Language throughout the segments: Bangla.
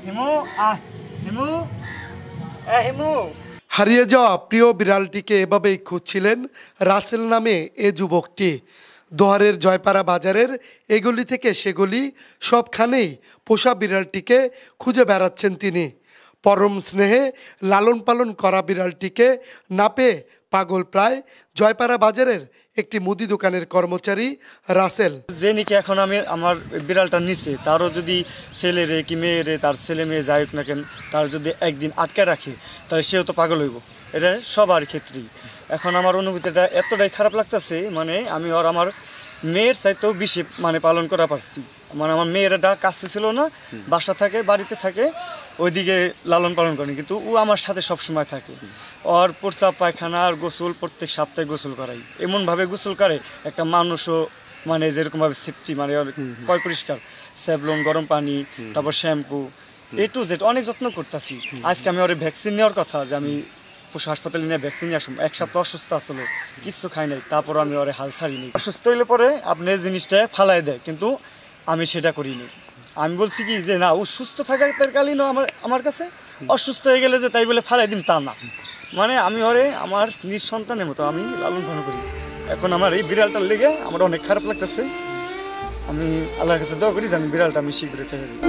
হিমু হিমু হিমু। হারিয়ে যাওয়া প্রিয় বিড়ালটিকে এভাবেই খুঁজছিলেন রাসেল নামে এ যুবকটি। দোহারের জয়পাড়া বাজারের এগলি থেকে সেগলি সবখানেই পোষা বিড়ালটিকে খুঁজে বেড়াচ্ছেন তিনি। পরম স্নেহে লালন পালন করা বিড়ালটিকে না পেয়ে পাগল প্রায় জয়পাড়া বাজারের একটি মুদি দোকানের কর্মচারী রাসেল। যে নাকি এখন আমি আমার বিড়ালটা নিছে, তারও যদি ছেলে রে কি মেয়ে রে, তার ছেলে মেয়ে যাই হোক না কেন, তার যদি একদিন আটকে রাখে তাহলে সেও তো পাগল হইব। এটা সবার ক্ষেত্রেই। এখন আমার অনুভূতিটা এতটাই খারাপ লাগতেছে, মানে আমি আর আমার মেয়ের চাইতেও বেশি মানে পালন করা পারছি। মানে আমার মেয়েরা কাছে ছিল না, বাসা থাকে, বাড়িতে থাকে, ওইদিকে লালন পালন করেনি, কিন্তু ও আমার সাথে সবসময় থাকে। ওর প্রস্রাব পায়খানা আর গোসল প্রত্যেক সপ্তাহে গোসল করাই, এমনভাবে গোসল করে একটা মানুষও মানে যেরকমভাবে সেফটি, মানে কয় পরিষ্কার, স্যাভলন, গরম পানি, তারপর শ্যাম্পু, এ টু জেড অনেক যত্ন করতেছি। আজকে আমি ওর ভ্যাকসিন নেওয়ার কথা, যে আমি পশু হাসপাতালে নিয়ে ভ্যাকসিন নিয়ে আসলাম। এক সপ্তাহ অসুস্থ আসলো, কিচ্ছু খাই নাই, তারপর আমি ওরে হাল ছাড়িনি। অসুস্থ হইলে পরে আপনি জিনিসটা ফালাই দেয়, কিন্তু আমি সেটা করিনি। আমি বলছি কি যে না, ও সুস্থ থাকাকালীন আমার কাছে, অসুস্থ হয়ে গেলে যে তাই বলে ফালাই দিন তা না। মানে আমি ওরে আমার নিজ সন্তানের মতো আমি লালন পালন করি। এখন আমার এই বিড়ালটার লেগে আমার অনেক খারাপ লাগতেছে। আমি আল্লাহর কাছে দোয়া করি যে আমি বিড়ালটা আমি শীঘ্রই পেয়ে যাই।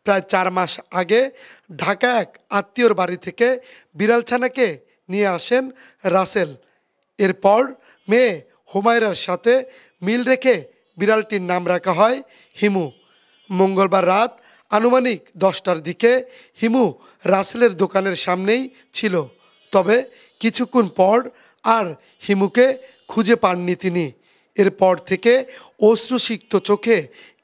প্রায় 4 মাস আগে ঢাকা এক আত্মীয়র বাড়ি থেকে বিড়ালছানাকে নিয়ে আসেন রাসেল। এরপর মেয়ে হুমায়রার সাথে মিল রেখে বিড়ালটির নাম রাখা হয় হিমু। মঙ্গলবার রাত আনুমানিক 10টার দিকে হিমু রাসেলের দোকানের সামনেই ছিল। তবে কিছুক্ষণ পর আর হিমুকে খুঁজে পাননি তিনি। এরপর থেকে অশ্রুসিক্ত চোখে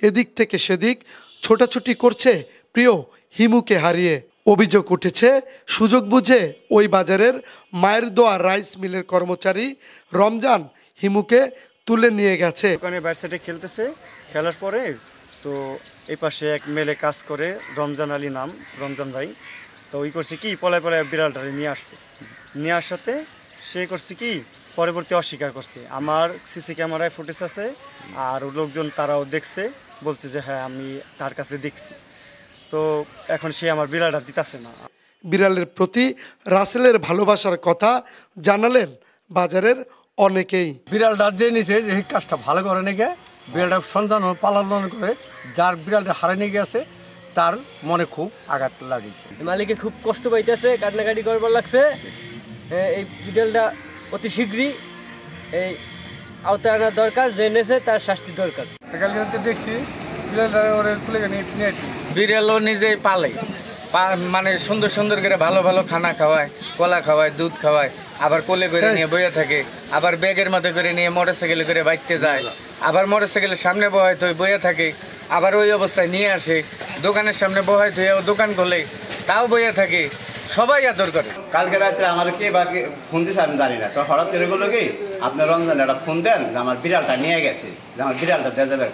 এদিক থেকে সেদিক ছোটাছুটি করছে প্রিয় হিমুকে হারিয়ে। অভিযোগ উঠেছে সুযোগ বুঝে ওই বাজারের মায়ের দোয়া রাইস মিলের কর্মচারী রমজান হিমুকে তুলে নিয়ে গেছে। ওখানে বাইরে সাইডে খেলতেছে, খেলার পরে তো এই পাশে এক মেলে কাজ করে, রমজান আলী নাম, রমজান ভাই। তো ওই করছে কি পলায় পলায় বিড়ালটারে নিয়ে আসছে। নিয়ে আসাতে সে করছে কি পরবর্তী অস্বীকার করছে। আমার সিসি ক্যামেরায় ফুটেজ আছে, আর লোকজন তারাও দেখছে, বলছে যে হ্যাঁ আমি তার কাছে দেখছি। তো এখন সে আমার বিড়ালটা দিতেছে না। বিড়ালের প্রতি রাসেলের ভালোবাসার কথা জানালেন বাজারের অনেকেই। বিড়ালটা যে নিচে যে কাজটা ভালো করে নাকি, বিড়ালটা সন্তান পালন করে, যার বিড়ালটা হারে নিয়ে গেছে তার মনে খুব আঘাত লাগিয়েছে। মালিকের খুব কষ্ট পাইতেছে, কান্নাকাটি করবার লাগছে। এই বিড়ালটা অতি শীঘ্রই এই আওতায় আনার দরকার, যে নেছে তার শাস্তি দরকার। দেখছি বিড়ালটা ওরে তুলে নিয়ে বিড়ালও নিজেই পালে, মানে সুন্দর সুন্দর করে ভালো ভালো খানা খাওয়ায়, কলা খাওয়ায়, দুধ খাওয়ায়, আবার কোলে করে নিয়ে বইয়া থাকে, আবার ব্যাগের মধ্যে করে নিয়ে মোটরসাইকেলে করে বাইতে যায়, আবার মোটরসাইকেলের সামনে বহায় তো বইয়া থাকে, আবার ওই অবস্থায় নিয়ে আসে দোকানের সামনে বহায় তো দোকান খোলে, তাও বইয়া থাকে, সবাই আদর করে। কালকে রাত্রে আমার কে বা ফোন দিয়েছে আমি জানি না, তো হঠাৎ করে বললো কি আপনার রমজান একটা ফোন দেন যে আমার বিড়ালটা নিয়ে গেছে, যে আমার বিড়ালটা দিয়ে যাবে।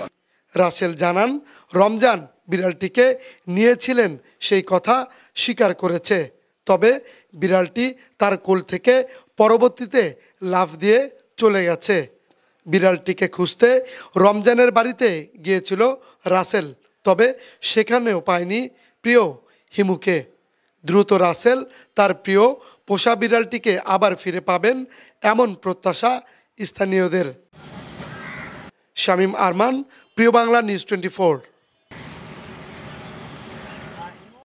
রাসেল জানান রমজান বিড়ালটিকে নিয়েছিলেন সেই কথা স্বীকার করেছে। তবে বিড়ালটি তার কোল থেকে পরবর্তীতে লাফ দিয়ে চলে গেছে। বিড়ালটিকে খুঁজতে রমজানের বাড়িতে গিয়েছিল রাসেল, তবে সেখানেও পায়নি প্রিয় হিমুকে। দ্রুত রাসেল তার প্রিয় পোষা বিড়ালটিকে আবার ফিরে পাবেন এমন প্রত্যাশা স্থানীয়দের। শামীম আরমান, প্রিয় বাংলা নিউজ 24।